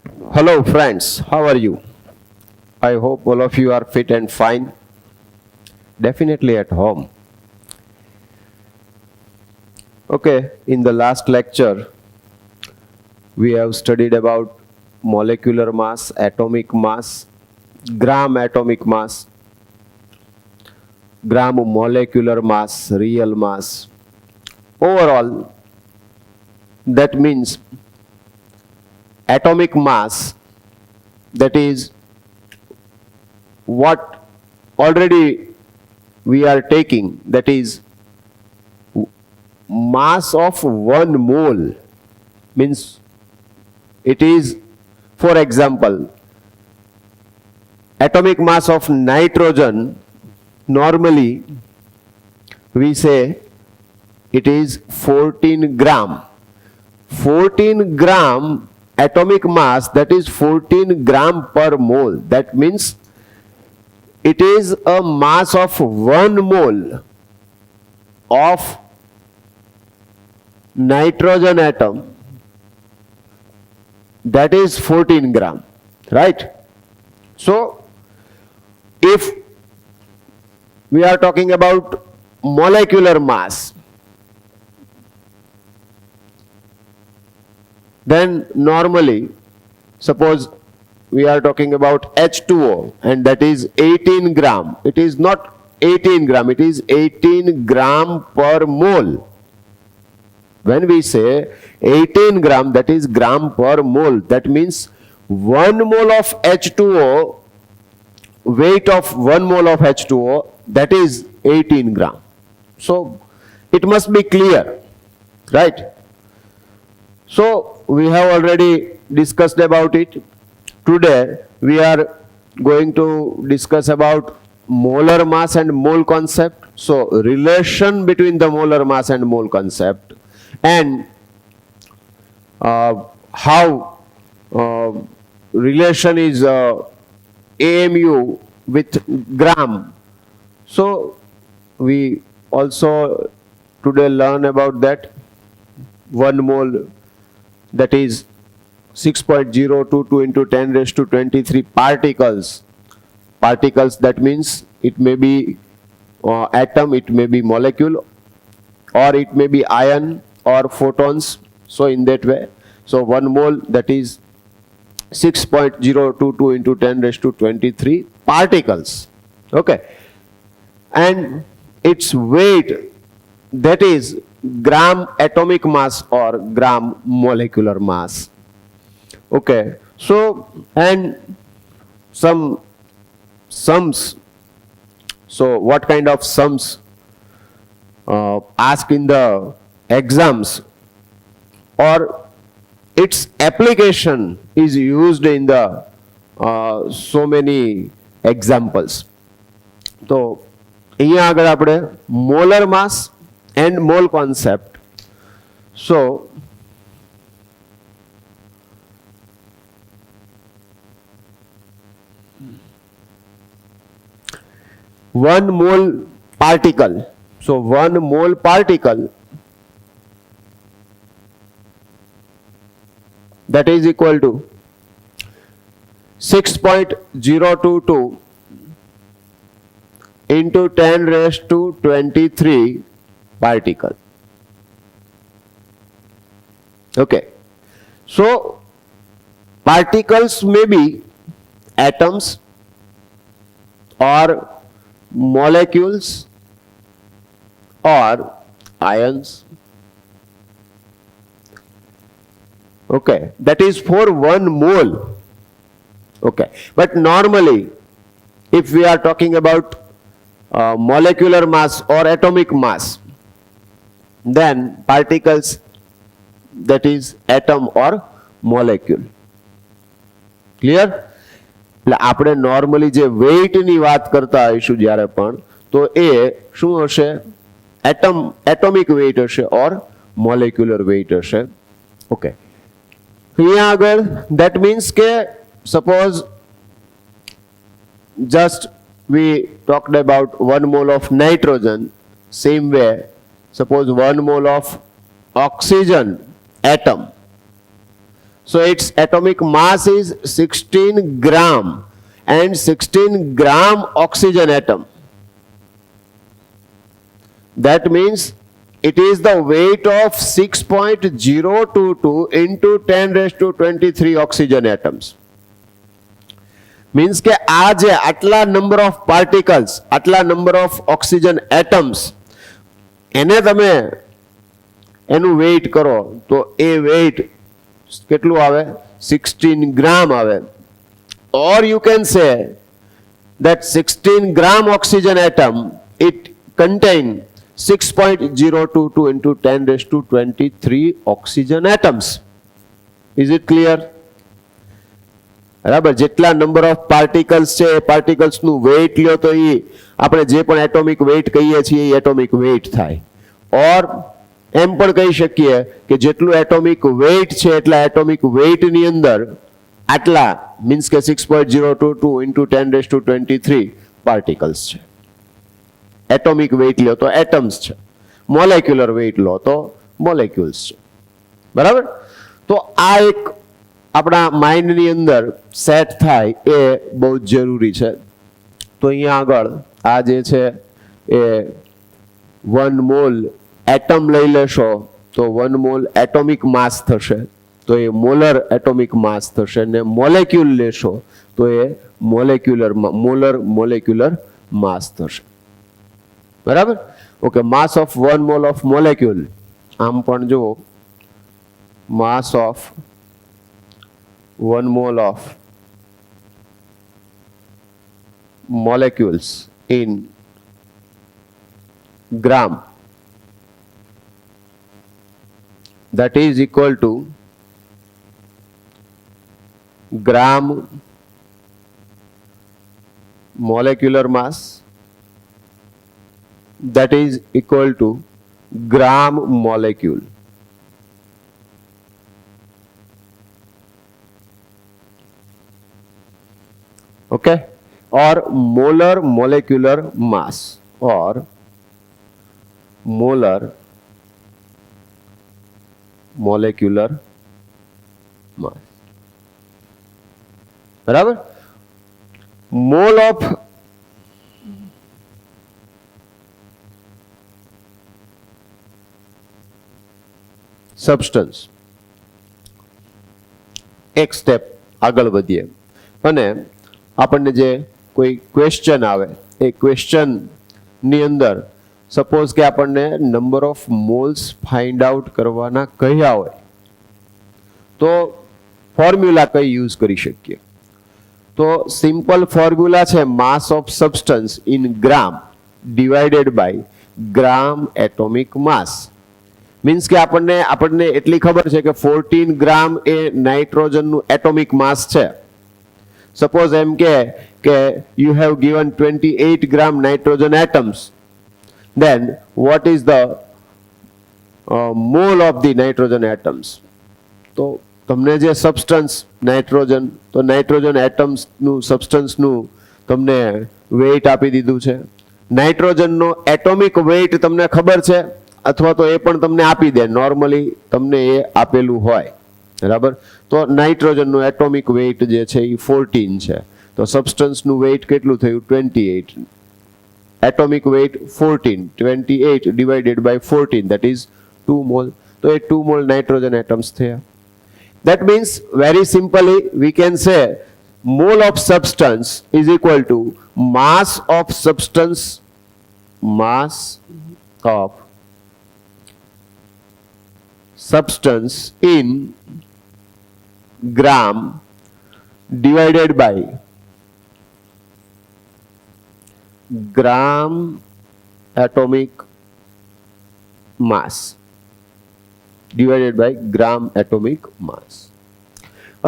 Hello friends, how are you? I hope all of you are fit and fine. Definitely at home. Okay, in the last lecture, we have studied about molecular mass, atomic mass, gram atomic mass, gram molecular mass, real mass. Overall, that means atomic mass, that is what already we are taking, that is mass of 1 mole, means it is, for example, atomic mass of nitrogen, normally we say it is 14 gram. 14 gram atomic mass, that is 14 gram per mole. That means it is a mass of 1 mole of nitrogen atom, that is 14 gram, right? So if we are talking about molecular mass, then normally, suppose we are talking about H2O and that is 18 gram. It is not 18 gram, it is 18 gram per mole. When we say 18 gram, that is gram per mole. That means 1 mole of H2O, weight of 1 mole of H2O, that is 18 gram. So it must be clear, right? So we have already discussed about it. Today we are going to discuss about molar mass and mole concept. So relation between the molar mass and mole concept, and how relation is AMU with gram. So we also today learn about that. 1 mole, that is 6.022 into 10 raised to 23 particles. Particles, that means it may be atom, it may be molecule, or it may be ion or photons. So in that way, so 1 mole, that is 6.022 into 10 raised to 23 particles. Okay, and its weight, that is gram atomic mass or gram molecular mass. Okay, so and some sums. So what kind of sums asked in the exams, or its application is used in the so many examples. So અહીંયા આગળ આપણે molar mass and mole concept. So one mole particle, so 1 mole particle, that is equal to 6.022 into 10 raised to 23 particle. Okay, so particles may be atoms or molecules or ions. Okay, that is for 1 mole. Okay, but normally if we are talking about molecular mass or atomic mass, then particles, that is atom or molecule. Clear? એટલે આપણે normally જે વેઇટની વાત કરતા હોઈશું જ્યારે પણ, તો એ શું હશે? એટોમિક વેઇટ હશે ઓર મોલેક્યુલર વેઇટ હશે. ઓકે, અહીંયા આગળ that means કે suppose just we talked about 1 mole of nitrogen, same way suppose 1 mole of oxygen atom. So its atomic mass is 16 gram and 16 gram oxygen atom. That means it is the weight of 6.022 into 10 raised to 23 oxygen atoms. Means के आ जे आटला number of particles आटला number of oxygen atoms एने तमे एनु wait करो तो ए wait કેટલું આવે 16 ગ્રામ આવે or you can say that 16 gram oxygen atom it contain 6.022 into 10 raised to 23 oxygen atoms. Is it clear? બરાબર જેટલા નંબર ઓફ પાર્ટિકલ્સ છે એ પાર્ટિકલ્સ નું વેઇટ લ્યો તો એ આપણે જે પણ એટોમિક વેઇટ કહીએ છીએ એ એટોમિક વેઇટ થાય ઓર એમ પણ કહી શકીએ કે જેટલું એટોમિક વેઇટ છે એટલા એટોમિક વેઇટ ની અંદર આટલા મીન્સ કે 6.022 into 10 raised to 23 પાર્ટિકલ્સ છે. એટોમિક વેઇટ લ્યો તો એટમ્સ છે, મોલેક્યુલર વેઇટ લો તો મોલેક્યુલ્સ છે. બરાબર? તો આ એક આપણા માઇન્ડની અંદર સેટ થાય એ બહુ જ જરૂરી છે. તો અહીંયા આગળ આ જે છે એ 1 મોલ એટમ લઈ લેશો તો 1 મોલ એટોમિક માસ થશે તો એ મોલર એટોમિક માસ થશે ને મોલેક્યુલ લેશો તો એ મોલેક્યુલર મોલેક્યુલર માસ થશે. બરાબર? Okay, mass of 1 mall of molecule આમ પણ જુઓ માસ of 1 mole of molecules in gram, that is equal to gram molecular mass, that is equal to gram molecule. Okay, or molar molecular mass or molar molecular mass. बराबर? Mole of substance એક step આગળ વધીએ અને આપણને જે કોઈ question આવે એ question ની અંદર સપોઝ કે આપણને number of malls find out કરવાના કહ્યા હોય તો ફોર્મ્યુલા કઈ યુઝ કરી શકીએ? તો સિમ્પલ ફોર્મ્યુલા છે mass of substance in gram divided by gram atomic mass. Means કે આપણને એટલી ખબર છે કે 14 ગ્રામ એ નાઇટ્રોજનનું એટોમિક માસ છે. Suppose M K you have given 28 gram nitrogen atoms, then what is the mole of the nitrogen atoms? તો તમને જે સબસ્ટન્સ નાઇટ્રોજન તો નાઇટ્રોજન એટમ્સ નું સબસ્ટન્સ નું તમને વેઇટ આપી દીધું છે. નાઇટ્રોજનનો એટોમિક વેઇટ તમને ખબર છે અથવા તો એ પણ તમને આપી દે, નોર્મલી તમને એ આપેલું હોય. બરાબર? તો નાઇટ્રોજનનું એટોમિક વેઇટ જે છે એ 14 છે તો સબસ્ટન્સનું વેઇટ કેટલું થયું 28. Atomic weight 14, 28 divided by 14 that is 2 mole. તો એ 2 મોલ નાઇટ્રોજન એટમ્સ થયા. That means very simply we can say mole of substance is equal to mass of substance in gram divided by gram atomic mass divided by gram atomic mass.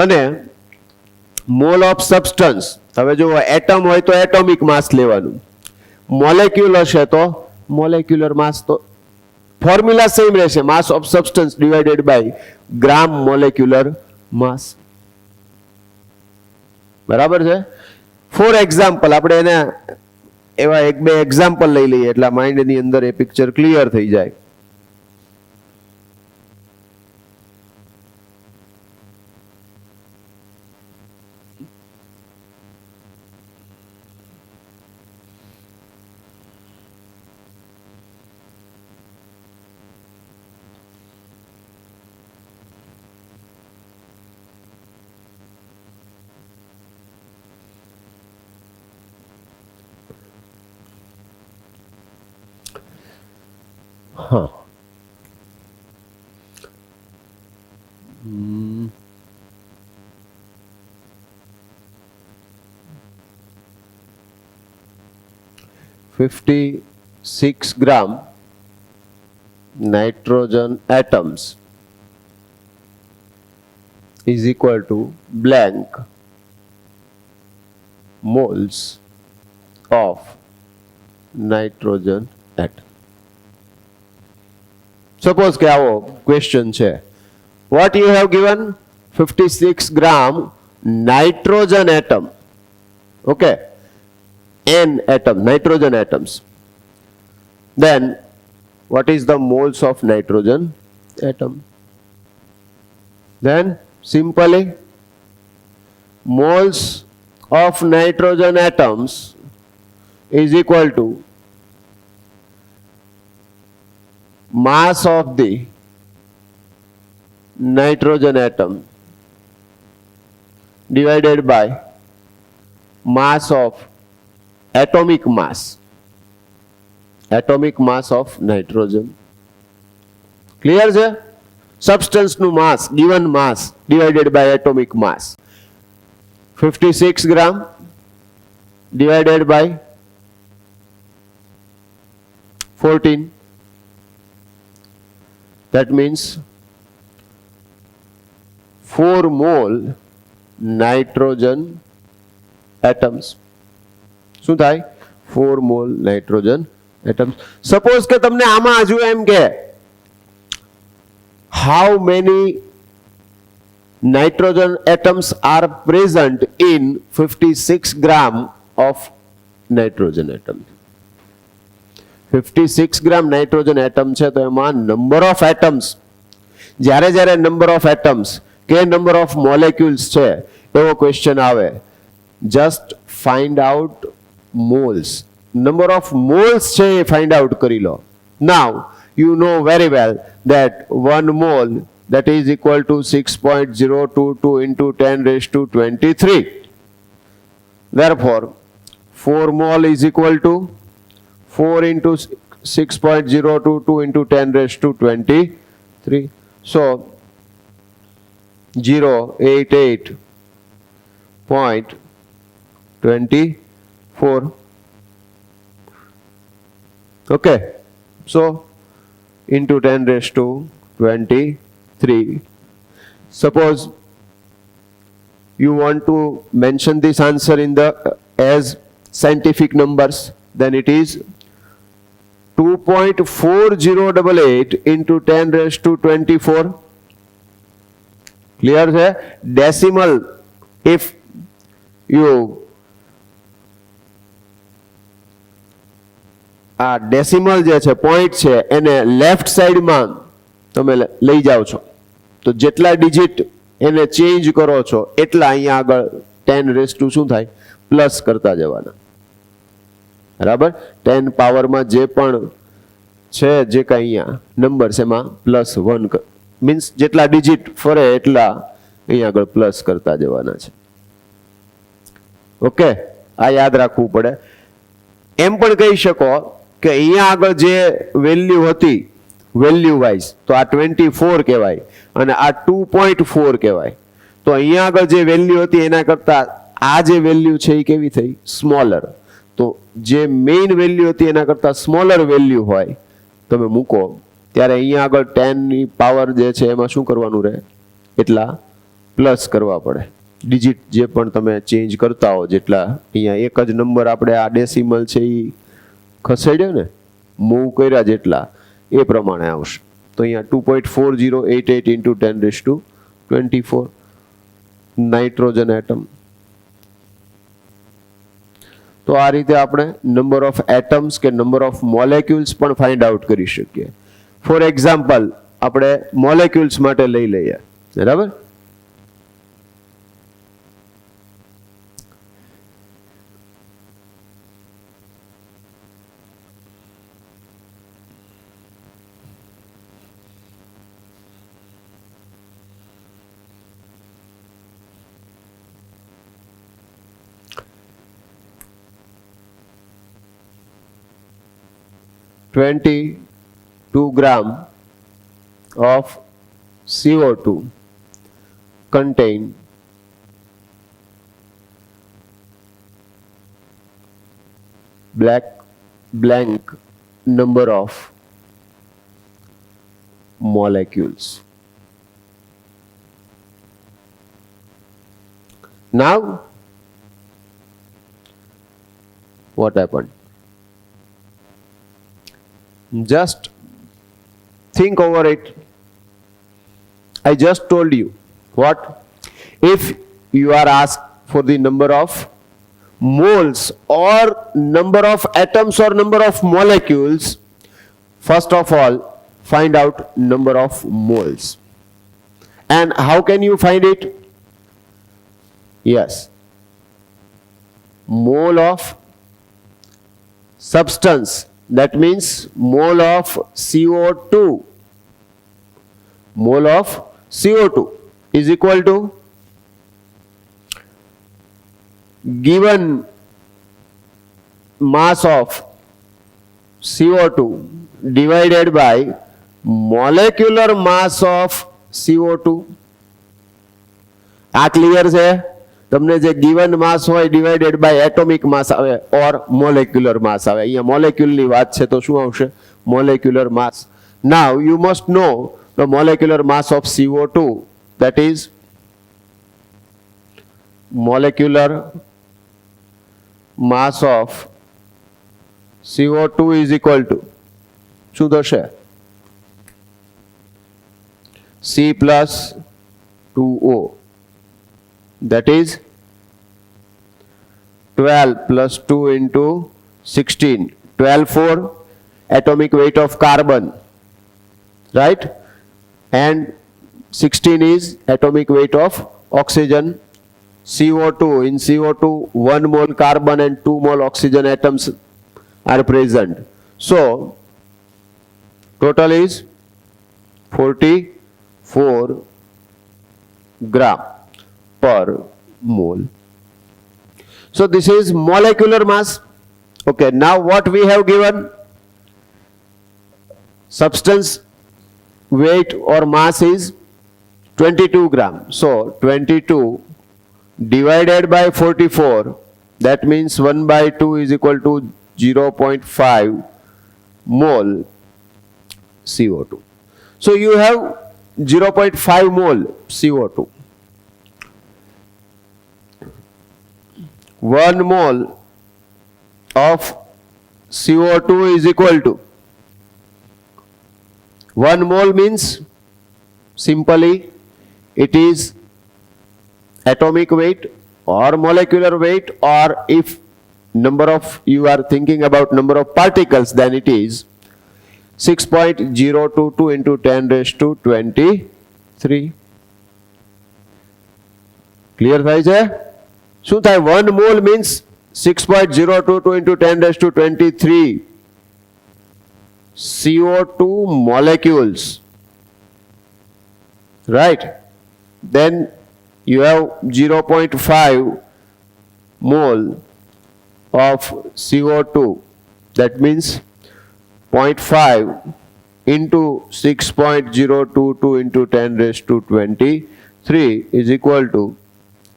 અને mall of substance હવે જો atom હોય તો atomic માસ લેવાનું, molecule હશે તો molecular માસ. તો formula same રહેશે mass of substance divided by gram molecular mass. બરાબર છે? ફોર એક્ઝામ્પલ આપણે એને એવા 1-2 એક્ઝામ્પલ લઈ લઈએ એટલે માઇન્ડની અંદર એ પિક્ચર ક્લિયર થઈ જાય. 56 gram nitrogen atoms is equal to blank moles of nitrogen atom. Suppose કે આવો question છે. What you have given? 56 gram nitrogen atom. Okay. N atom, nitrogen atoms. Then what is the moles of nitrogen atom? Then simply moles of nitrogen atoms is equal to mass of the nitrogen atom divided by mass of atomic mass of nitrogen. Clear છે? Substance નું mass, given mass divided by atomic mass. 56 gram divided by 14. That means 4 mole nitrogen atoms. શું થાય? 4 mole nitrogen atoms. Suppose કે તમને આમાં હજુ એમ કે how many nitrogen atoms are present in 56 gram of nitrogen atom. 56 gram nitrogen atom છે તો એમાં number of atoms, જ્યારે number of atoms કે number of molecules છે એવો question આવે, just find out moles. Number of moles છે એ find out કરી લો. Now you know very well that 1 mole that is equal to 6.022 into 10 raised to 23. Therefore 4 mole is equal to 4 into 6.022 into 10 raised to 23. So 088.24. Okay. So into 10 raised to 23. Suppose you want to mention this answer in the as scientific numbers, then it is 2.4088 into 10 raised to 24. Clear है? Decimal, if you આ decimal જે છે point છે એને left સાઈડમાં તમે લઈ જાઓ છો તો જેટલા ડિજિટ એને ચેન્જ કરો છો એટલા અહીંયા આગળ 10 રેઝ ટુ શું થાય? પ્લસ કરતા જવાના. બરાબર? 10 પાવરમાં જે પણ છે જે કાંઈ અહીંયા નંબર્સ એમાં +1 મીન્સ જેટલા ડિજિટ ફરે એટલા અહીંયા આગળ પ્લસ કરતા જવાના છે. ઓકે, આ યાદ રાખવું પડે. એમ પણ કહી શકો કે અહીંયા આગળ જે વેલ્યુ હતી વેલ્યુ વાઇઝ તો આ 24 કહેવાય અને આ 2.4 કહેવાય. તો અહીંયા આગળ જે વેલ્યુ હતી એના કરતા આ જે વેલ્યુ છે એ કેવી થઈ? સ્મોલર. તો જે મેઇન વેલ્યુ હતી એના કરતા સ્મોલર વેલ્યુ હોય તમે મૂકો ત્યારે અહીંયા આગળ 10 ની પાવર જે છે એમાં શું કરવાનું રહે? એટલા પ્લસ કરવા પડે. ડિજિટ જે પણ તમે ચેન્જ કરતા હો જેટલા અહીંયા એક જ નંબર આપણે આ ડેસિમલ છે એ ખસેડ્યો ને મૂવ કર્યા જેટલા એ પ્રમાણે આવશે. તો અહીંયા 2.4088 into 10 raised to 24 nitrogen atom. તો આ રીતે આપણે નંબર ઓફ એટમ્સ કે નંબર ઓફ મોલેક્યુલ્સ પણ ફાઇન્ડ આઉટ કરી શકીએ. ફોર એક્ઝામ્પલ આપણે મોલેક્યુલ્સ માટે લઈ લઈએ. બરાબર? (22 gram of CO2 contain black blank number of molecules. Now, what happened? Just think over it. I just told you what? If you are asked for the number of moles or number of atoms or number of molecules, first of all, find out number of moles. And how can you find it? Yes. Mole of substance. That means mole of CO2. Mole of CO2 is equal to given mass of CO2 divided by molecular mass of CO2. આ clear છે? તમને જે given mass હોય divided by atomic mass આવે or molecular mass આવે. અહીંયા molecule ની વાત છે તો શું આવશે? Molecular mass. Now you must know the molecular mass of CO2, that is molecular mass of CO2 is equal to શું થશે? C plus 2O, that is 12 plus 2 into 16. 12 for atomic weight of carbon, right? And 16 is atomic weight of oxygen. CO2, in CO2 1 mole carbon and 2 mole oxygen atoms are present. So total is 44 gram per mole. So this is molecular mass. Okay, now what we have given? Substance weight or mass is 22 gram. So 22 divided by 44, that means 1 by 2 is equal to 0.5 mole CO2. So you have 0.5 mole CO2. 1 mole of CO2 is equal to 1 mole means simply it is atomic weight or molecular weight, or if number of you are thinking about number of particles, then it is 6.022 into 10 raised to 23. Clear થાય છે? શું થાય? 1 mole means 6.022 into 10 raised to 23 CO2 molecules, right? Then you have 0.5 mole of CO2, that means 0.5 into 6.022 into 10 raised to 23 is equal to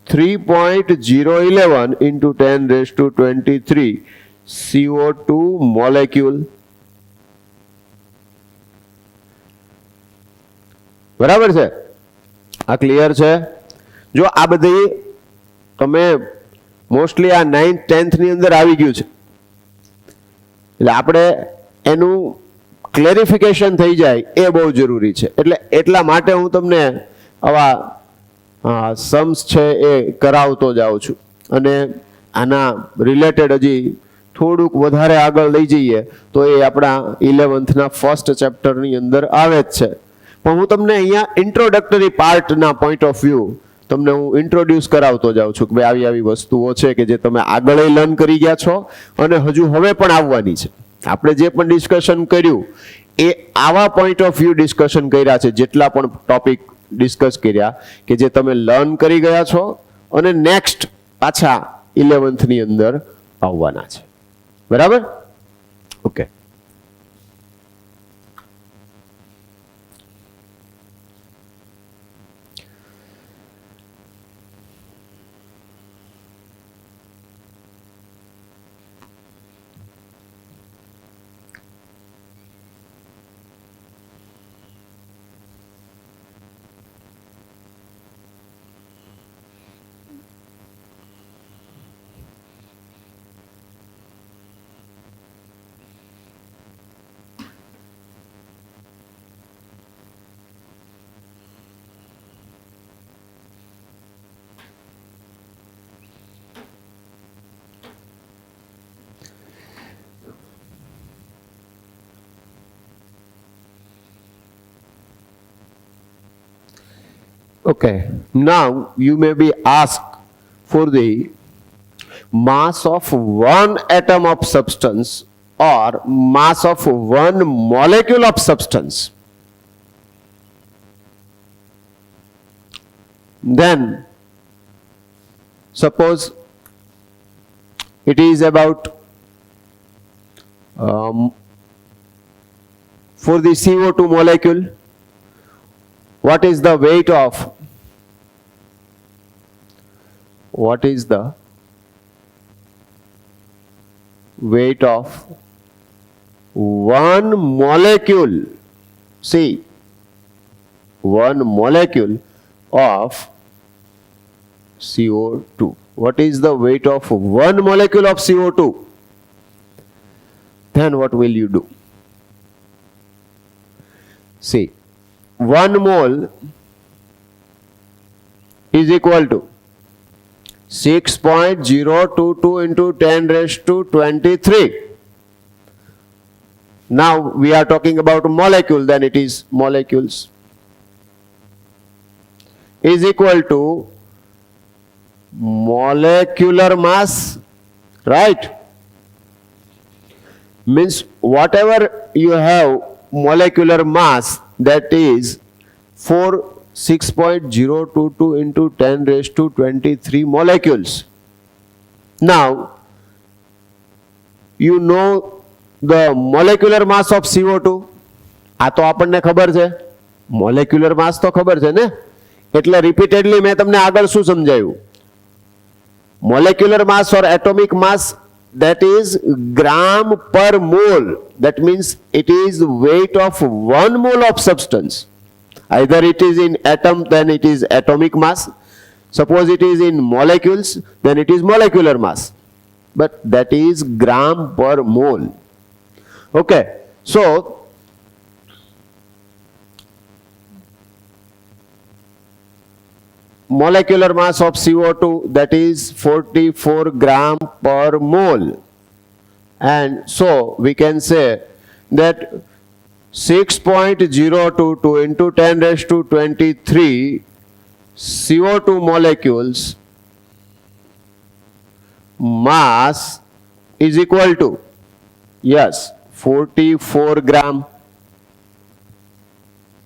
3.011 into 10 raised to 23 CO2 molecule. બરાબર છે? આ clear છે? જો આ બધી તમે મોસ્ટલી આ 9th 10th ની અંદર આવી ગયું છે, એટલે આપણે એનું ક્લેરિફિકેશન થઈ જાય એ બહુ જરૂરી છે. એટલે એટલા માટે હું તમને આવા सम्स છે એ કરાવતો જાઉં છું, અને આના રિલેટેડ હજી થોડુંક વધારે આગળ લઈ જઈએ તો એ આપણા 11th ના ફર્સ્ટ ચેપ્ટરની અંદર આવે જ છે. પણ હું તમને અહીંયા ઇન્ટ્રોડક્ટરી પાર્ટના પોઈન્ટ ઓફ વ્યૂ તમને હું ઇન્ટ્રોડ્યુસ કરાવતો જાઉં છું કે ભાઈ આવી આવી વસ્તુઓ છે કે જે તમે આગળ લર્ન કરી ગયા છો અને હજુ હવે પણ આવવાની છે. આપણે જે પણ ડિસ્કશન કર્યું એ આવા પોઈન્ટ ઓફ વ્યૂ ડિસ્કશન કર્યા છે, જેટલા પણ ટોપિક ડિસ્કસ કર્યા કે જે તમે લર્ન કરી ગયા છો અને નેક્સ્ટ પાછા 11th ની અંદર આવવાના છે. બરાબર? Okay. Okay, now you may be asked for the mass of one atom of substance or mass of one molecule of substance. Then suppose it is about for the CO2 molecule, what is the weight of one molecule? See, one molecule of CO2. What is the weight of one molecule of CO2? Then what will you do? See, 1 mole is equal to 6.022 into 10 raised to 23. Now we are talking about molecule, then it is molecules, is equal to molecular mass, right? Means whatever you have molecular mass, that is 6.022 into 10 raised to 23 molecules. Now you know the molecular mass of CO2. આ તો આપણને ખબર છે, molecular માસ તો ખબર છે ને, એટલે રિપીટેડલી મેં તમને આગળ શું સમજાવ્યું? molecular mass or atomic mass, that is gram per mole. That means it is weight of 1 mole of substance. Either it is in atom, then it is atomic mass. Suppose it is in molecules, then it is molecular mass. But that is gram per mole. Okay, so molecular mass of CO2, that is 44 gram per mole. And so we can say that 6.022 into 10 raised to 23 CO2 molecules mass is equal to, yes, 44 gram.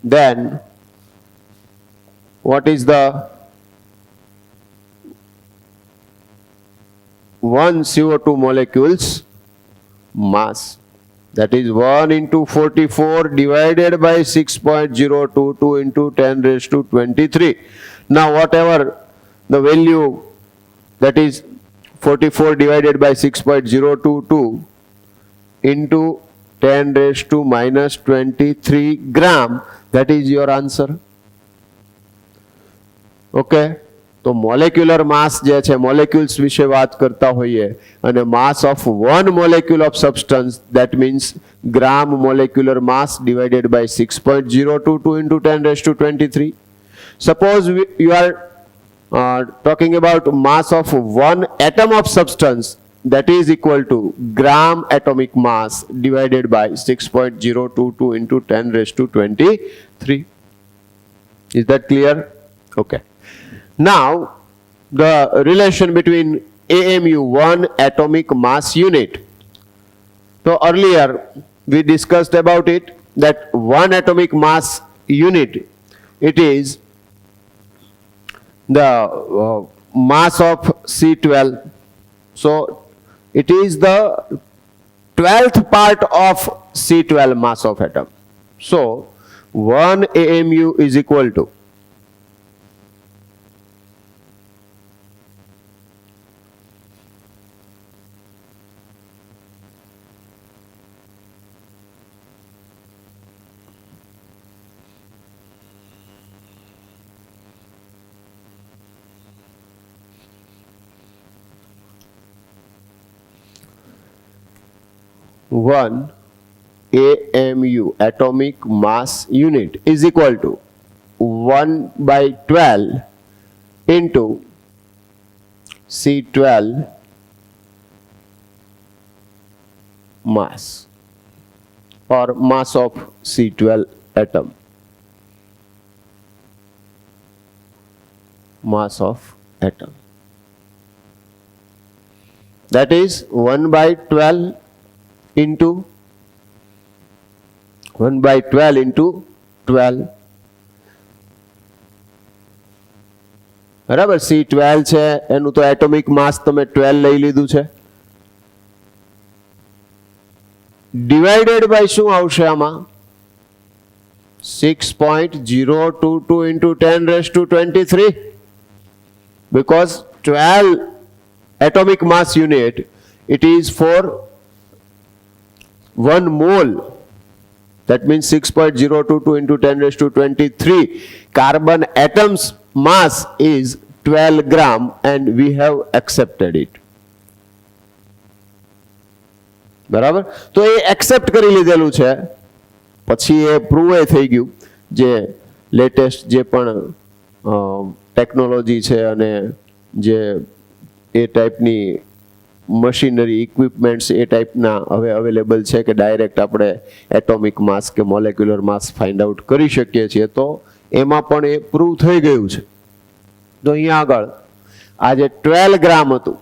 Then what is the one CO2 molecules mass? That is 1 into 44 divided by 6.022 into 10 raised to 23. Now whatever the value, that is 44 divided by 6.022 into 10 raised to minus 23 gram, that is your answer. Okay, તો molecular mass જે છે, molecules વિશે વાત કરતા હોઈએ, અને mass of one molecule of substance, that means gram molecular mass divided by 6.022 into 10 raised to 23. Suppose you are talking about mass of one atom of substance, that is equal to gram atomic mass divided by 6.022 into 10 raised to 23. Is that clear? Okay. Now the relation between AMU, one atomic mass unit. So earlier we discussed about it, that one atomic mass unit, it is the mass of C12. So it is the 12th part of C12 mass of atom. So 1 AMU is equal to one AMU, atomic mass unit, is equal to 1 by 12 into C12 mass, or mass of C12 atom. mass of atom. That is 1 by 12 into 1 by 12 into 12. બરાબર, C12 છે એનું તો atomic માસ તમે 12 લઈ લીધું છે. Divided by શું આવશે આમાં? 6.022 into 10 raised to 23, because 12 atomic mass unit, it is for 1 mole. That means 6.022 into 10 raised to 23. Carbon atoms mass is 12 gram and we have accepted it. બરાબર, તો એ એક્સેપ્ટ કરી લીધેલું છે. પછી એ પ્રૂવ થઈ ગયું, જે લેટેસ્ટ જે પણ ટેકનોલોજી છે અને જે એ ટાઈપની મશીનરી ઇક્વિપમેન્ટ્સ એ ટાઈપના હવે અવેલેબલ છે કે ડાયરેક્ટ આપણે એટોમિક માસ કે મોલેક્યુલર માસ ફાઇન્ડ આઉટ કરી શકીએ છીએ, તો એમાં પણ એ પ્રૂવ થઈ ગયું છે. તો અહીંયા આગળ આ જે 12 ગ્રામ હતું,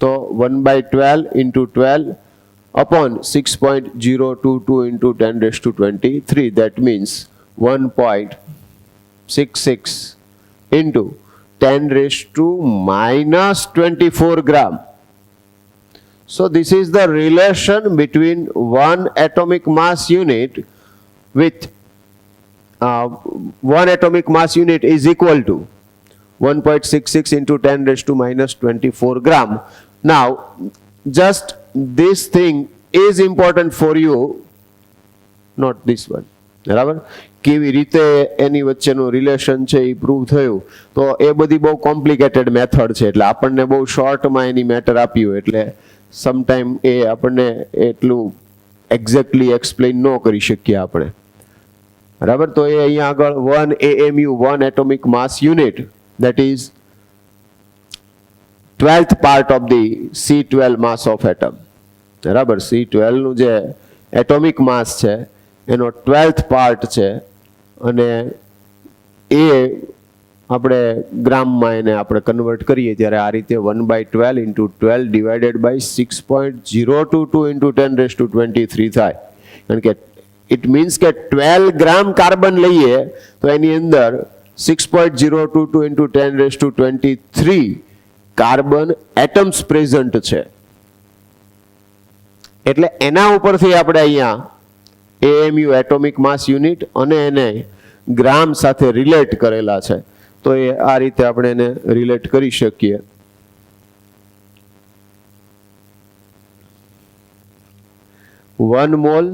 તો 1 by 12 into 12 upon 6.022 into 10 raised to 23, that means 1.66 into 10 raised to minus 24 gram. So this is the relation between one atomic mass unit with one atomic mass unit is equal to 1.66 into 10 raised to minus 24 gram. Now, just this thing is important for you, not this one. બરાબર, કેવી રીતે એની વચ્ચેનું relation છે એ prove થયું, તો એ બધી બહુ complicated method છે, એટલે આપણને બહુ શોર્ટમાં એની મેટર આપ્યું, એટલે સમટાઈમ એ આપણને એટલું એક્ઝેક્ટલી એક્સપ્લેન ન કરી શકીએ આપણે. બરાબર, તો એ અહીંયા આગળ 1 AMU 1 atomic mass unit, that is 12th part of the C12 mass of atom. બરાબર, C12 નું જે એટોમિક માસ છે એનો 12th પાર્ટ છે, અને એ આપણે ગ્રામમાં એને આપણે કન્વર્ટ કરીએ ત્યારે આ રીતે 1 by 12 into 12 divided by 6.022 into 10 raised to 23 થાય. કારણ કે ઇટ મીન્સ કે 12 ગ્રામ કાર્બન લઈએ તો એની અંદર 6.022 into 10 raised to 23 carbon atoms present છે. એટલે એના ઉપરથી આપણે અહીંયા AMU એટોમિક માસ યુનિટ અને એને ગ્રામ સાથે રિલેટ કરેલા છે, તો એ આ રીતે આપણે એને રિલેટ કરી શકીએ. One mole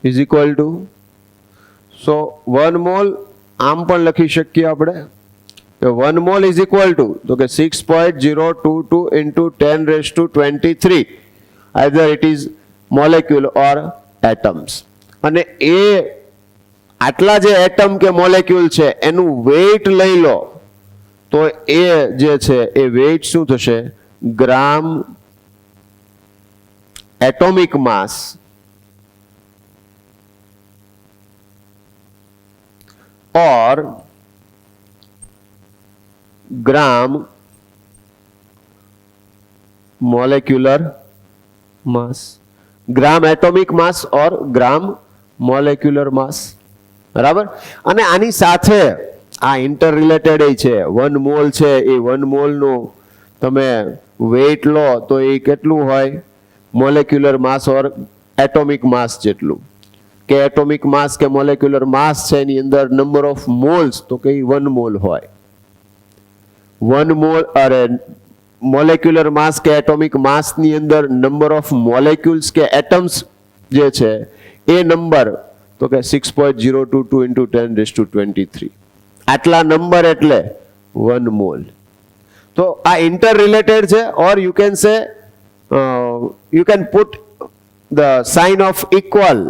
is equal to, so 1 mole આમ પણ લખી શકીએ આપણે, 1 mole is equal to, તો કે 6.022 into 10 raised to 23, either it is molecule or atoms. અને એ આટલા જે એટમ કે મોલેક્યુલ છે એનું વેઇટ લઈ લો, તો એ જે છે એ વેઇટ શું થશે? Gram atomic mass or gram molecular mass, gram atomic mass और ग्राम मोलेक्युलर मास. बराबर, અને આની સાથે આ ઇન્ટર રિલેટેડ છે. 1 મોલ છે, એ 1 મોલ નું તમે વેઇટ લો તો એ કેટલું હોય? મોલેક્યુલર માસ ઓર એટોમિક માસ જેટલું. કે એટોમિક માસ કે મોલેક્યુલર માસ છે એની અંદર નંબર ઓફ મોલ્સ, તો કે 1 મોલ હોય. 1 મોલ અરે મોલેક્યુલર માસ કે એટોમિક માસ ની અંદર નંબર ઓફ મોલેક્યુલ્સ કે એટમ્સ જે છે એ નંબર, તો કે 6.022 into 10 raised to 23. આટલા નંબર એટલે 1 મોલ. તો આ ઇન્ટર રિલેટેડ છે, or you can say you can put the sign of equal.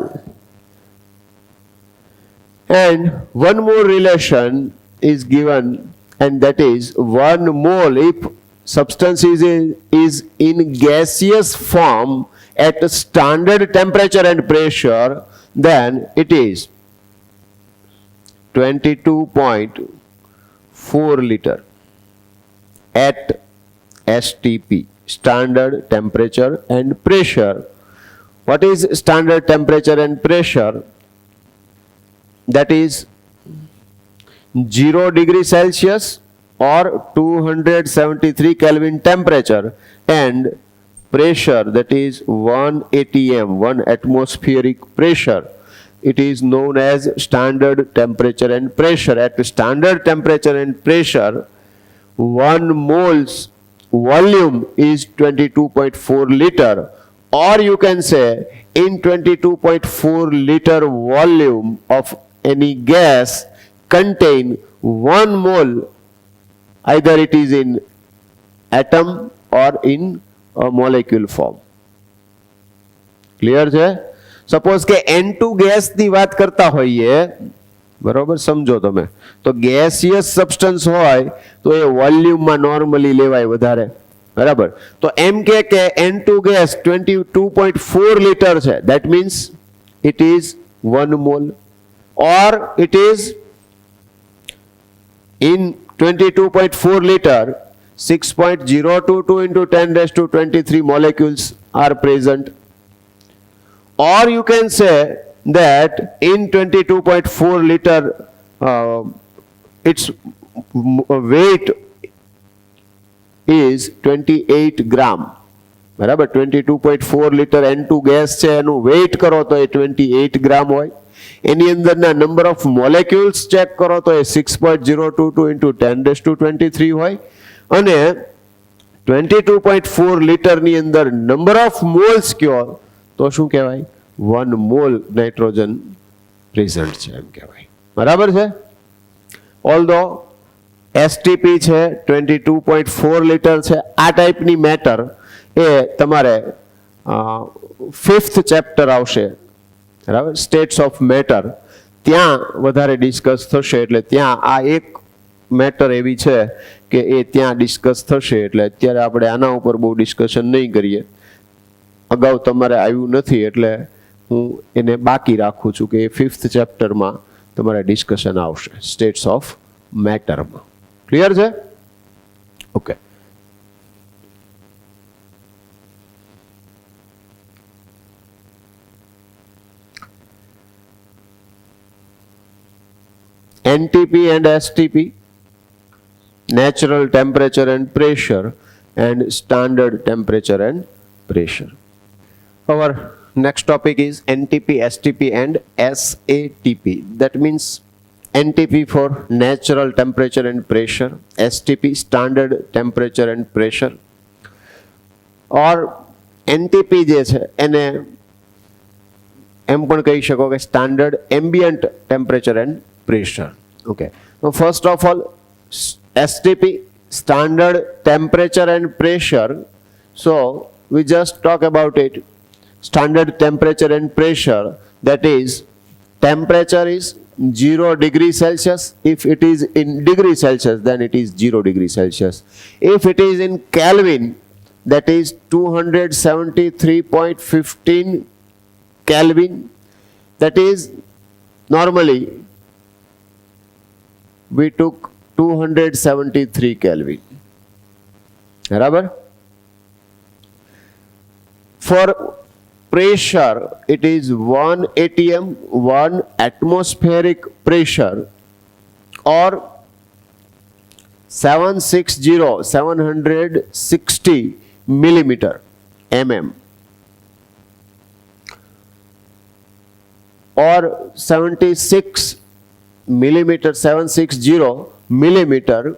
And one more relation is given, and that is 1 mole if substance is in gaseous form at standard temperature and pressure, then it is 22.4 liter at STP, standard temperature and pressure. What is standard temperature and pressure? That is 0 degree Celsius or 273 Kelvin temperature, and pressure, that is 1 atm, 1 atmospheric pressure. It is known as standard temperature and pressure. At standard temperature and pressure, 1 mole's volume is 22.4 liter, or you can say in 22.4 liter volume of any gas contain 1 mole, either it is in atom or in a molecule form. Clear છે? Suppose કે N2 gas ની વાત કરતા હોઈએ, બરોબર, સમજો તમે, તો ગેસિયસ સબસ્ટન્સ હોય તો એ વોલ્યુમમાં નોર્મલી લેવાય વધારે, બરાબર. તો એમ કે N2 ગેસ 22.4 લિટર છે, that means it is 1 mole, or it is in 22.4 liter 6.022 into 10 raised to 23 molecules are present. Or you can say that in 22.4 liter its weight is 28 gram, બરાબર. 22.4 liter N2 gas છે, એનું weight કરો તો એ 28 ગ્રામ હોય. એની અંદરના number of molecules check કરો તો એ 6.022 into 10 raised to 23 હોય. અને 22.4 લિટરની અંદર નંબર ઓફ મોલ્સ કયો તો શું કહેવાય? 1 મોલ નાઇટ્રોજન પ્રેઝન્ટ છે એમ કહેવાય, બરાબર છે. ઓલ્ધો એસટીપી છે 22.4 લિટર છે. આ ટાઈપની મેટર એ તમારે 5th ચેપ્ટર આવશે, બરાબર, સ્ટેટ્સ ઓફ મેટર, ત્યાં વધારે ડિસ્કસ થશે. એટલે ત્યાં આ એક મેટર એવી છે કે એ ત્યાં ડિસ્કસ થશે. એટલે અત્યારે આપણે આના ઉપર બહુ ડિસ્કશન નહીં કરીએ. અગાઉ તમારે આવ્યું નથી એટલે હું એને બાકી રાખું છું કે એ 5th ચેપ્ટરમાં તમારે ડિસ્કશન આવશે સ્ટેટ્સ ઓફ મેટરમાં. ક્લિયર છે? Okay. NTP and STP, natural temperature and pressure, and standard temperature and pressure. Our next topic is NTP, STP and SATP. That means NTP for natural temperature and pressure, STP standard temperature and pressure, or NTP જે છે એને એમ પણ કહી શકો કે standard ambient temperature and pressure. Okay. Now first of all, STP, standard temperature and pressure. So we just talk about it. Standard temperature and pressure, that is temperature is 0 degree Celsius. If it is in degree Celsius, then it is 0 degree Celsius. If it is in Kelvin, that is 273.15 Kelvin. That is normally we took 273 Kelvin. बराबर. For pressure, it is 1 atm, 1 atmospheric pressure, or 760 millimeter mm, or 76 millimeter, 760 millimeter.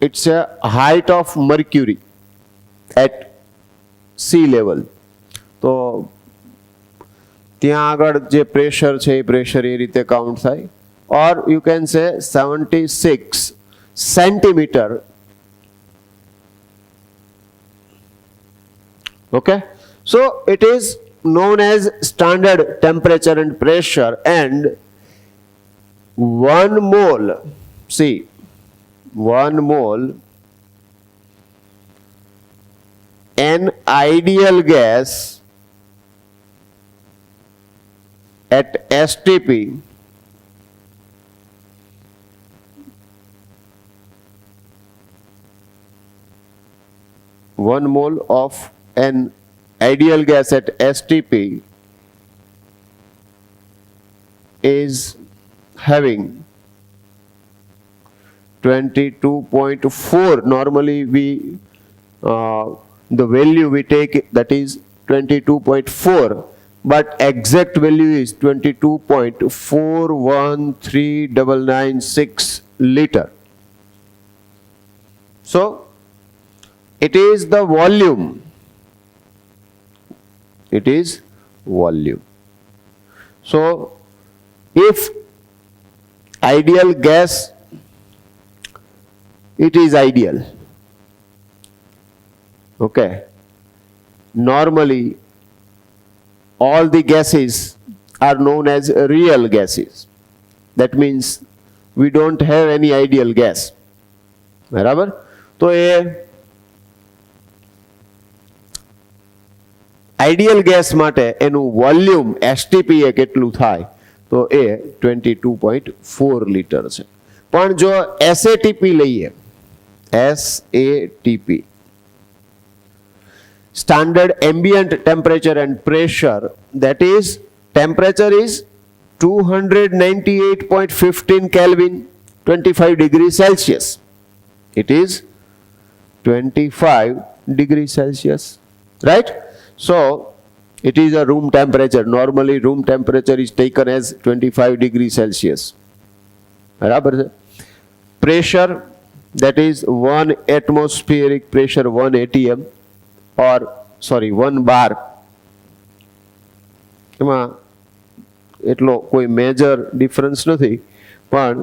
It's a height of mercury at sea level. તો ત્યાં આગળ જે pressure છે એ pressure એ રીતે count થાય. or you can say 76 centimeter. Okay, so it is known as standard temperature and pressure, and 1 mole, see, 1 mole, an ideal gas at STP 1 mole of an ideal gas at STP is having 22.4. Normally we the value we take that is 22.4, but exact value is 22.413996 liter. So it is the volume. It is volume. So if ideal gas, it is ideal. Okay. Normally all the gases are known as real gases. That means we don't have any ideal gas. બરાબર? તો એ ideal gas માટે એનું volume STP એ કેટલું થાય? તો એ 22.4 litre છે. પણ જો એસએટીપી લઈએ, એસએટીપી, standard ambient temperature and pressure, that is temperature is 298.15 Kelvin, 25 degrees Celsius. It is 25 degrees Celsius, right? So it is a room temperature. Normally room temperature is taken as 25 degrees Celsius. બરાબર છે? Pressure, that is 1 atmospheric pressure, 1 atm, or sorry 1 bar. એમાં એટલો કોઈ major difference નથી, પણ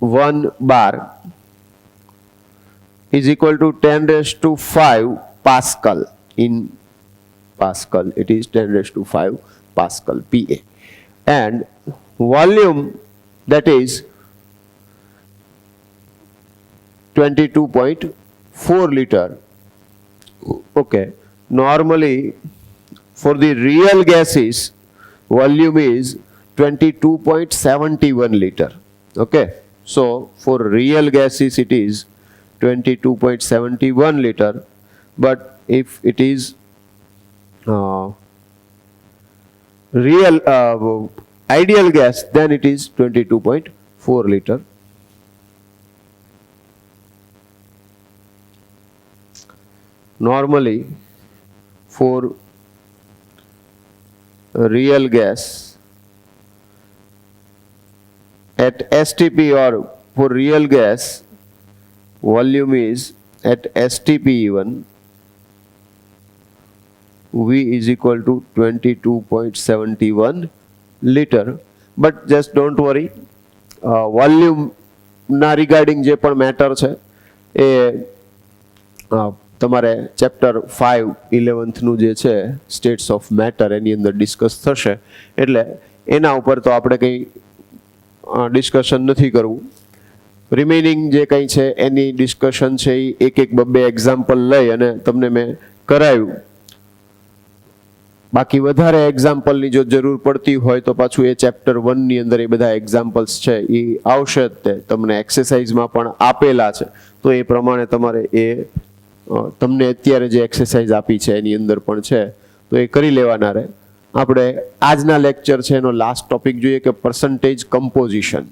1 bar is equal to 10 raised to 5 Pascal. In Pascal it is 10 raised to 5 Pascal, PA. And volume, that is 22.4 liter. Okay. Normally for the real gases volume is 22.71 liter. Okay. So for real gases it is 22.71 liter, but if it is real ideal gas, then it is 22.4 liter. Normally for real gas at STP, or for real gas volume is at STP even V is equal to 22.71 liter. But just don't worry, volume ના regarding જે પણ matter છે એ તમારે chapter 5 11thનું જે છે states of matter એની અંદર discuss થશે, એટલે એના ઉપર તો આપણે કંઈ ડિસ્કશન નથી કરવું. રિમેનિંગ જે કંઈ છે એની ડિસ્કશન છે એ એક બે એક્ઝામ્પલ લઈ અને તમને મેં કરાવ્યું. બાકી વધારે એક્ઝામ્પલની જો જરૂર પડતી હોય તો પાછું એ ચેપ્ટર 1ની અંદર એ બધા એક્ઝામ્પલ્સ છે એ આવશે જ, તે તમને એક્સરસાઇઝમાં પણ આપેલા છે. તો એ પ્રમાણે તમારે એ તમને અત્યારે જે એક્સરસાઇઝ આપી છે એની અંદર પણ છે તો એ કરી લેવાના રહે. આપણે આજના લેક્ચર છે એનો લાસ્ટ ટોપિક જોઈએ કે percentage composition.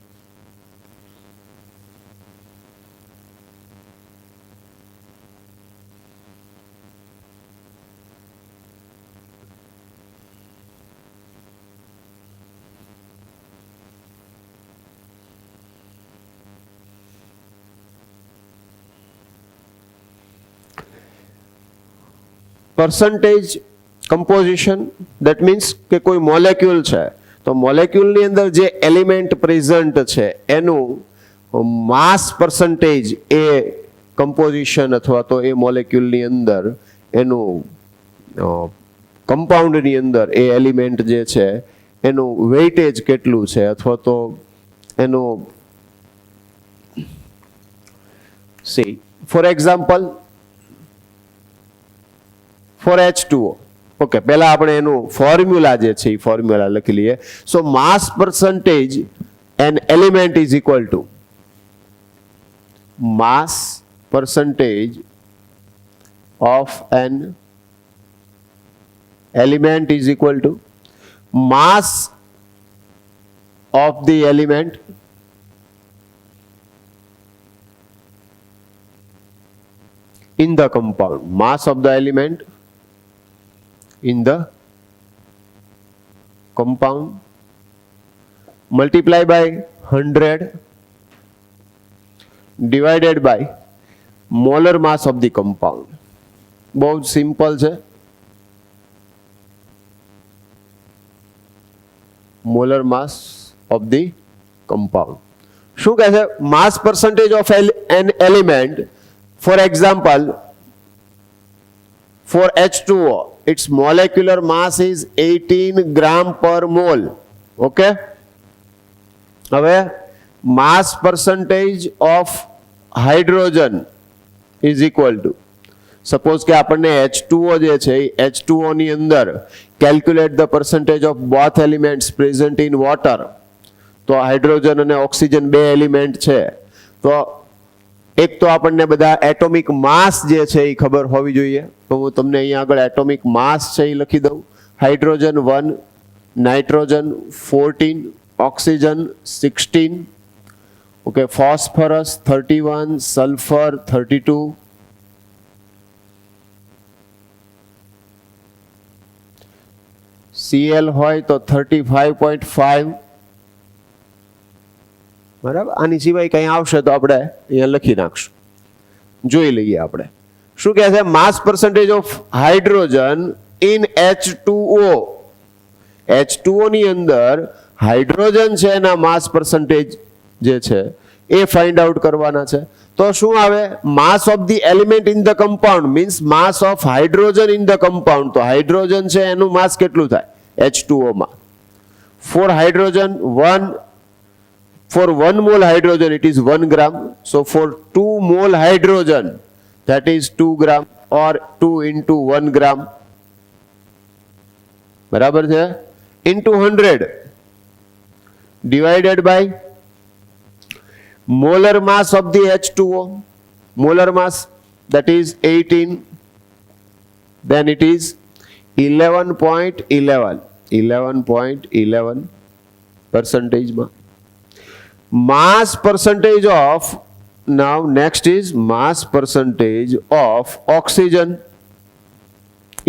Percentage composition, that means કે કોઈ મોલેક્યુલ છે તો મોલેક્યુલની અંદર જે એલિમેન્ટ પ્રેઝન્ટ છે એનું માસ પરસન્ટેજ એ કમ્પોઝિશન અથવા તો એ મોલેક્યુલની અંદર એનું કમ્પાઉન્ડની અંદર એ એલિમેન્ટ જે છે એનું વેઇટેજ કેટલું છે અથવા તો એનું C for example for H2O. Okay, પહેલા આપણે એનું ફોર્મ્યુલા જે છે એ ફોર્મ્યુલા લખી લઈએ. So mass percentage an element is equal to mass percentage of an element is equal to mass of the element in the compound. Mass of the element in the compound multiply by 100 divided by molar mass of the compound. बहुत simple છે. molar mass of the compound. શું કહે છે? mass percentage of an element. For example, for H2O, its molecular mass is 18 gram per mole. Okay? હવે mass percentage of hydrogen is equal to, suppose કે આપણને H2O જે છે H2O ની અંદર calculate the percentage of both elements present in water. તો hydrogen અને oxygen બે એલિમેન્ટ છે. તો એક તો આપણને બધા એટોમિક માસ જે છે એ ખબર હોવી જોઈએ. તો હું તમને અહીંયા આગળ એટોમિક માસ છે એ લખી દઉં. Hydrogen 1, nitrogen 14, oxygen 16, okay, phosphorus 31, sulphur 32, Cl હોય તો 35.5. બરાબર. આની સિવાય કંઈ આવશે તો આપણે અહીંયા લખી નાખશું. જોઈ લઈએ આપણે શું કહે છે. Mass percentage of hydrogen in H2O. H2O ની અંદર હાઇડ્રોજન છે એના માસ પર્સન્ટેજ જે છે એ ફાઇન્ડ આઉટ કરવાના છે. તો શું આવે? Mass of the element in the compound means mass of hydrogen in the compound. તો હાઇડ્રોજન છે એનું માસ કેટલું થાય H2O માં? Four hydrogen 1, for 1 mole hydrogen it is 1 gram. So for 2 mole hydrogen that is 2 gram or 2 into 1 gram. બરાબર છે? into 100 divided by molar mass of the H2O. Molar mass that is 18. Then it is 11.11 percentage ma. Mass percentage of, now next is mass percentage of oxygen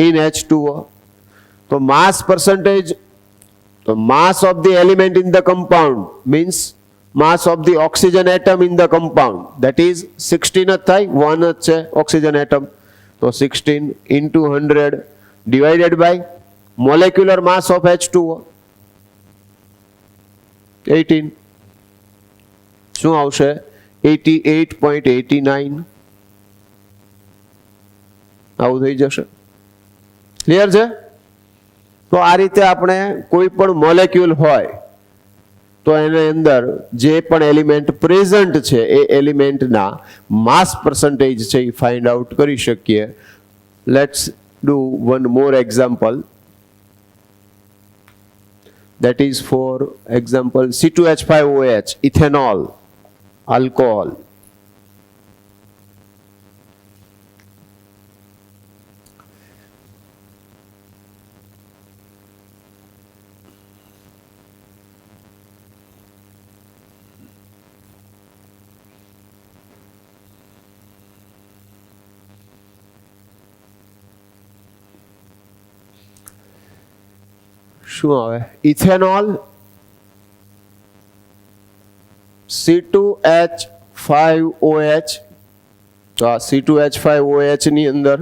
in H2O. So mass percentage, the mass of the element in the compound means mass of the oxygen atom in the compound, that is 16 થાય, 1 છે oxygen atom. So 16 into 100 divided by molecular mass of H2O 18. શું આવશે? 88.89. આવું થઈ જશે. Clear છે? તો આ રીતે આપણે કોઈ પણ મોલેક્યુલ હોય તો એના અંદર જે પણ એલિમેન્ટ પ્રેઝન્ટ છે એ એલિમેન્ટના માસ પર્સન્ટેજ છે એ ફાઇન્ડ આઉટ કરી શકીએ. Let's do one more example. That is for example C2H5OH, ethanol, alcohol. શું આવે? Ethanol C2H5OH. તો આ C2H5OH ની અંદર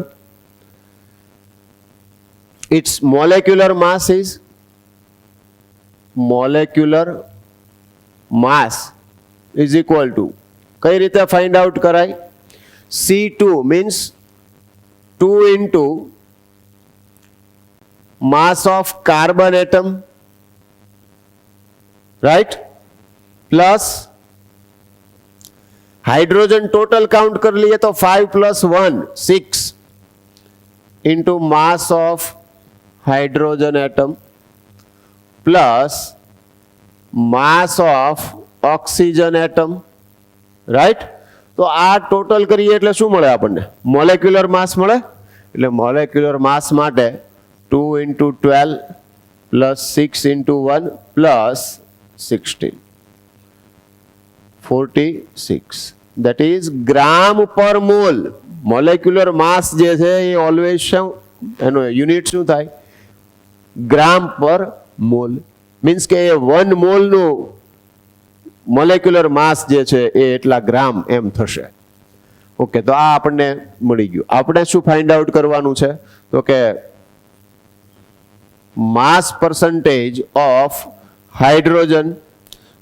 its molecular mass is equal to, કઈ રીતે ફાઇન્ડ આઉટ કરાય? C2 means 2 into mass of carbon atom, right, plus hydrogen total count कर लिए तो 5 + 1 6 into mass of hydrogen atom plus mass of oxygen atom, right. तो आ total करिए એટલે શું મળે આપણને? મોલેક્યુલર માસ મળે. એટલે મોલેક્યુલર માસ માટે 2 into 12 plus 6 into 1 plus 16, 46. That is ગ્રામ પર મોલ. મોલેક્યુલર માસ જે છે એ ઓલવેઝ શું, એનો યુનિટ શું થાય? ગ્રામ પર મોલ. મીન્સ કે એ 1 મોલનું મોલેક્યુલર માસ જે છે એ એટલા ગ્રામ એમ થશે. ઓકે, તો આ આપણને મળી ગયું. આપણે શું ફાઇન્ડ આઉટ કરવાનું છે? તો કે માસ પર્સન્ટેજ ઓફ હાઇડ્રોજન,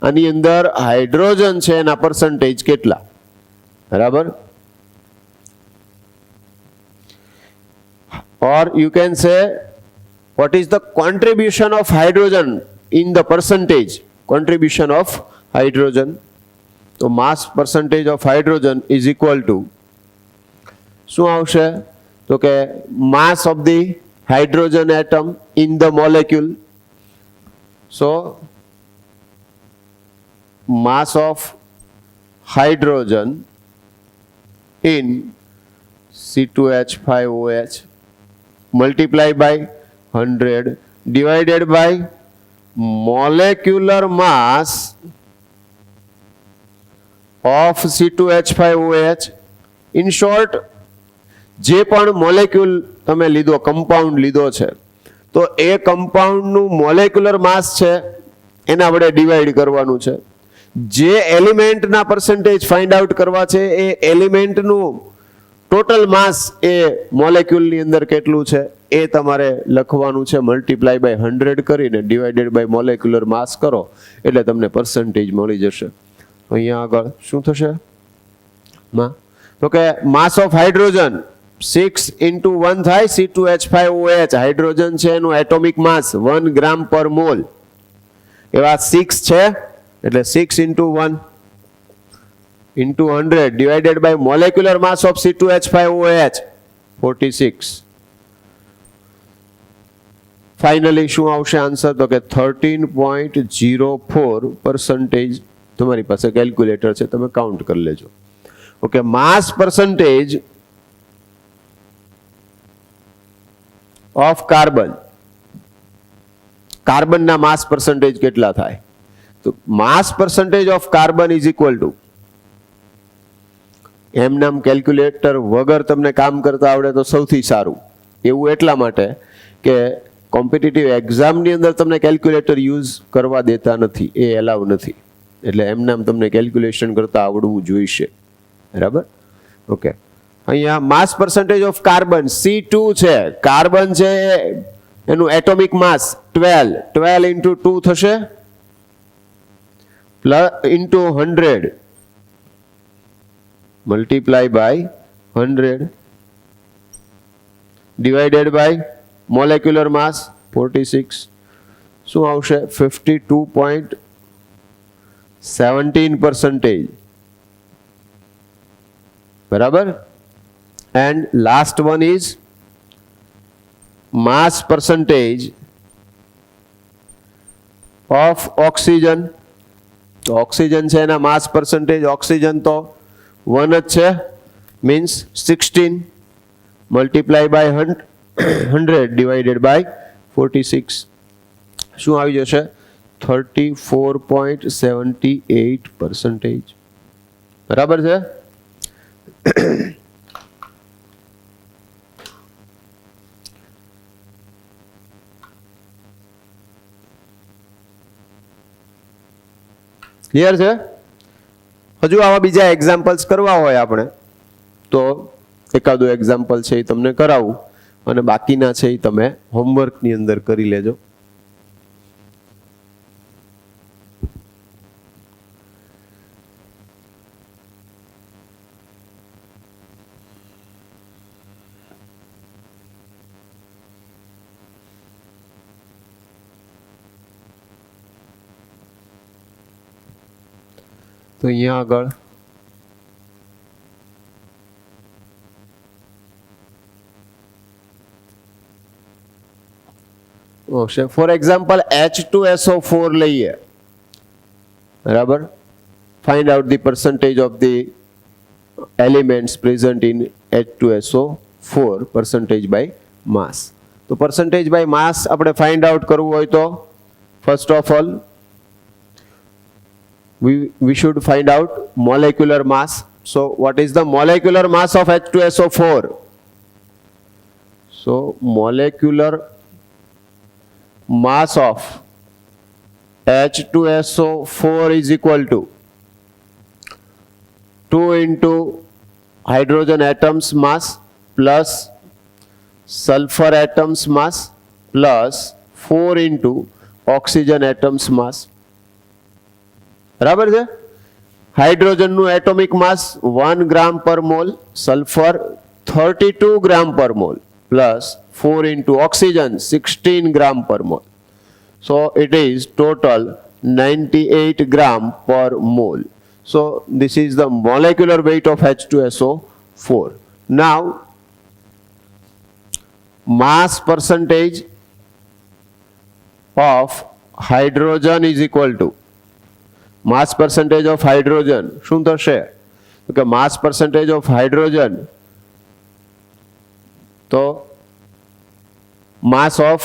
આની અંદર હાઇડ્રોજન છે એના પર્સન્ટેજ કેટલા, બરાબર? or you can say what is the contribution of hydrogen in the percentage contribution of hydrogen. So mass percentage of hydrogen is equal to શું આવશે? તો કે mass of the hydrogen atom in the molecule. So mass of hydrogen in C2H5OH multiply by 100 divided by molecular mass of C2H5OH. In short, જે પણ molecule તમે લીધો, compound લીધો છે, તો એ કમ્પાઉન્ડનું મોલેક્યુલર માસ છે એના વડે ડિવાઈડ કરવાનું છે. જે એલિમેન્ટના પર્સન્ટેજ ફાઇન્ડ આઉટ કરવા છે એ એલિમેન્ટનું ટોટલ માસ એ મોલેક્યુલની અંદર કેટલું છે એ તમારે લખવાનું છે. મલ્ટીપ્લાય બાય 100 કરીને ડિવાઇડેડ બાય મોલેક્યુલર માસ કરો એટલે તમને પર્સન્ટેજ મળી જશે. અહીંયા આગળ શું થશે? તો કે માસ ઓફ હાઇડ્રોજન 6 into 1 થાય C2H5OH. હાઇડ્રોજન છે એનું એટોમિક માસ 1 ગ્રામ પર મોલ. એવા 6 છે એટલે 6 into 1 into 100 divided by molecular mass of C2H5OH 46. Finally શું આવશે આન્સર? તો કે 13.04%. તમારી પાસે કેલ્ક્યુલેટર છે, તમે કાઉન્ટ કરી લેજો. Okay, mass percentage of carbon, કાર્બનના માસ પર્સન્ટેજ કેટલા થાય? તો mass percentage of carbon is equal to, એમ નામ કેલ્ક્યુલેટર વગર તમને કામ કરતા આવડે તો સૌથી સારું. એવું એટલા માટે કે કોમ્પિટિટિવ એક્ઝામની અંદર તમને કેલ્ક્યુલેટર યુઝ કરવા દેતા નથી, એ એલાવ નથી. એટલે એમ નામ તમને કેલ્ક્યુલેશન કરતા આવડવું જોઈશે, બરાબર? ઓકે, અહીંયા માસ પર્સન્ટેજ ઓફ કાર્બન C2 છે. કાર્બન છે એનું એટોમિક માસ 12 into 2 થશે plus into 100 multiply by 100 divided by molecular mass 46. શું આવશે? 52.17%. બરાબર? and last one is mass percentage of oxygen. તો ઓક્સિજન છે એના માસ પર્સન્ટેજ, ઓક્સિજન તો 1 જ છે, means 16 multiply by 100 divided by 46. શું આવી જશે? 34.78%. બરાબર છે? ક્લિયર છે? હજુ આવા બીજા એક્ઝામ્પલ્સ કરવા હોય આપણે તો એકાદું એક્ઝામ્પલ છે એ તમને કરાવું, અને બાકીના છે એ તમે હોમવર્કની અંદર કરી લેજો. તો અહીંયા આગળ ફોર એક્ઝામ્પલ H2SO4 લઈએ, બરાબર? Find out the percentage of the elements present in H2SO4. 4 percentage by mass. તો percentage by mass આપણે find out કરવું હોય તો first of all we should find out molecular mass. So what is the molecular mass of H2SO4? So molecular mass of H2SO4 is equal to 2 into hydrogen atoms mass plus sulfur atoms mass plus 4 into oxygen atoms mass. બરાબર છે? હાઇડ્રોજનનું atomic માસ 1 ગ્રામ પર mall, sulphur 32 ગ્રામ પર mall plus 4 into oxygen 16 gram per mole. So it is total 98 gram per mole. So this is the molecular weight of H2SO4. Now mass percentage of hydrogen is equal to mass percentage of hydrogen. શું થશે? કે mass percentage of hydrogen તો mass of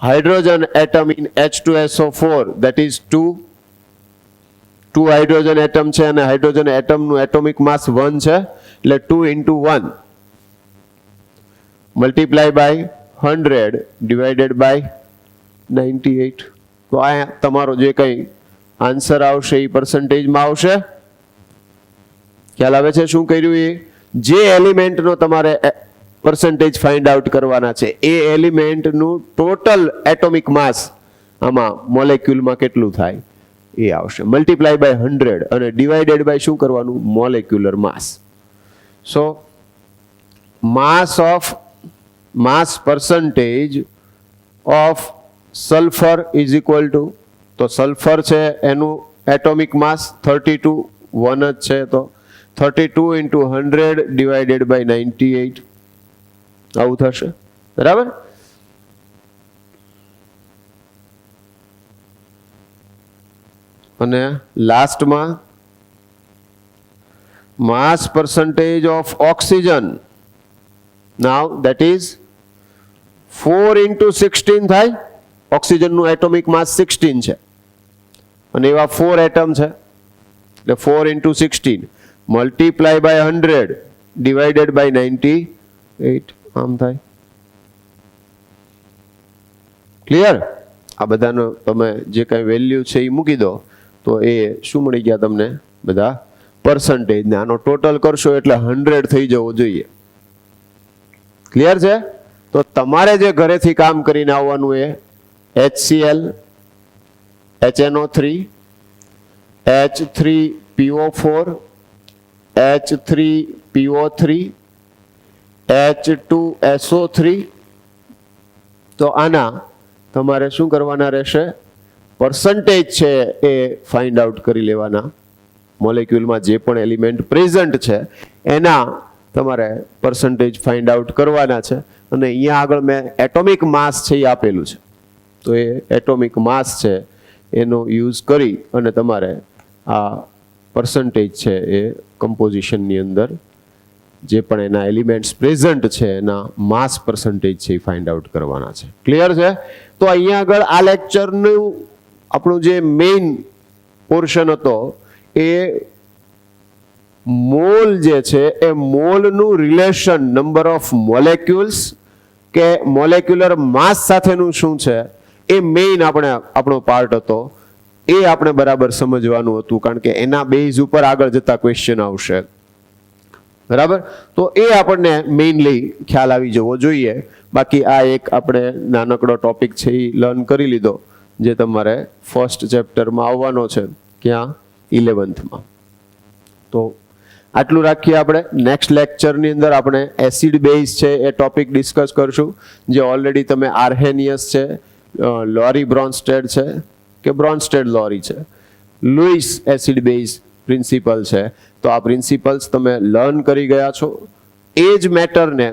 hydrogen atom in H2SO4 that is 2 hydrogen atom છે અને hydrogen atom નું atomic mass 1 છે એટલે 2 into 1 multiply by 100 divided by 98. તો આ તમારો જે કંઈ આન્સર આવશે એ પર્સન્ટેજમાં આવશે. ખ્યાલ આવે છે શું કર્યું? એ જે એલિમેન્ટનો તમારે પરસેન્ટેજ ફાઇન્ડ આઉટ કરવાના છે એ એલિમેન્ટનું ટોટલ એટોમિક માસ આમાં મોલેક્યુલમાં કેટલું થાય એ આવશે. મલ્ટીપ્લાય બાય 100 અને ડિવાઇડેડ બાય શું કરવાનું? Molecular mass. So mass percentage of sulphur is equal two, તો સલ્ફર છે એનું એટોમિક માસ 32 1 જ છે તો 32 into 100 divided by 98 આવું થશે. બરાબર? અને લાસ્ટમાં mass percentage of oxygen, now that is 4 into 16 થાય. ઓક્સિજનનું એટોમિક માસ 16 છે અને એવા 4 એટમ છે એટલે 4 into 16 multiply by 100 divided by 98 આમ થાય. ક્લિયર? આ બધાનો તમે જે કાંઈ વેલ્યુ છે એ મૂકી દો તો એ શું મળી ગયા તમને? બધા પર્સન્ટેજ. ને આનો ટોટલ કરશો એટલે 100 થઈ જવો જોઈએ. ક્લિયર છે? તો તમારે જે ઘરેથી કામ કરીને આવવાનું એ HCl, HNO3, H3PO4, H3PO3, H2SO3. તો આના તમારે શું કરવાના રહેશે? પર્સન્ટેજ છે એ ફાઇન્ડ આઉટ કરી લેવાના. મોલેક્યુલમાં જે પણ એલિમેન્ટ પ્રેઝન્ટ છે એના તમારે પર્સન્ટેજ ફાઇન્ડ આઉટ કરવાના છે. અને અહીંયા આગળ મેં એટોમિક માસ છે એ આપેલું છે તો એ એટોમિક માસ છે એનો યુઝ કરી અને તમારે આ પર્સન્ટેજ છે એ કમ્પોઝિશનની અંદર જે પણ એના એલિમેન્ટ્સ પ્રેઝન્ટ છે એના માસ પર્સન્ટેજ છે એ ફાઇન્ડ આઉટ કરવાના છે. ક્લિયર છે? તો અહીંયા આગળ આ લેક્ચરનું આપણું જે મેઇન પોર્શન હતો એ મોલ જે છે એ મોલનું રિલેશન નંબર ઓફ મોલેક્યુલ્સ કે મોલેક્યુલર માસ સાથેનું શું છે એ મેઇન આપણો પાર્ટ હતો. એ આપણે બરાબર સમજવાનું હતું કારણ કે એના બેઝ ઉપર આગળ જતા ક્વેશ્ચન આવશે. બરાબર? તો એ આપણને મેઇનલી ખ્યાલ આવી જવો જોઈએ. બાકી આ એક આપણે નાનકડો ટોપિક છે એ લર્ન કરી લીધો જે તમારે ફર્સ્ટ ચેપ્ટરમાં આવવાનો છે. ક્યાં? 11th. તો આટલું રાખીએ આપણે. નેક્સ્ટ લેક્ચરની અંદર આપણે એસિડ બેઝ છે એ ટોપિક ડિસ્કસ કરશું જે ઓલરેડી તમે આર્હેનિયસ છે, લોરી બ્રોન્સ્ટેડ છે કે બ્રોન્સ્ટેડ લોરી છે, લુઈસ એસિડ બેઝ પ્રિન્સિપલ છે. તો આ પ્રિન્સિપલ્સ તમે લર્ન કરી ગયા છો. એ જ મેટરને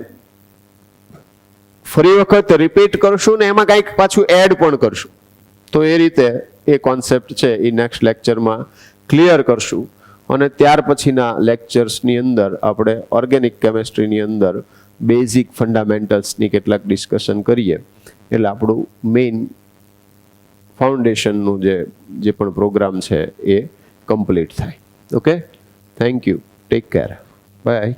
ફરી વખત રિપીટ કરશું ને એમાં કંઈક પાછું એડ પણ કરશું. તો એ રીતે એ કોન્સેપ્ટ છે એ નેક્સ્ટ લેક્ચરમાં ક્લિયર કરશું. અને ત્યાર પછીના લેક્ચર્સની અંદર આપણે ઓર્ગેનિક કેમેસ્ટ્રીની અંદર બેઝિક ફંડામેન્ટલ્સની કેટલાક ડિસ્કશન કરીએ એટલે આપણું મેઇન ફાઉન્ડેશનનું જે પણ પ્રોગ્રામ છે એ કમ્પ્લીટ થાય. Okay, thank you, take care, by.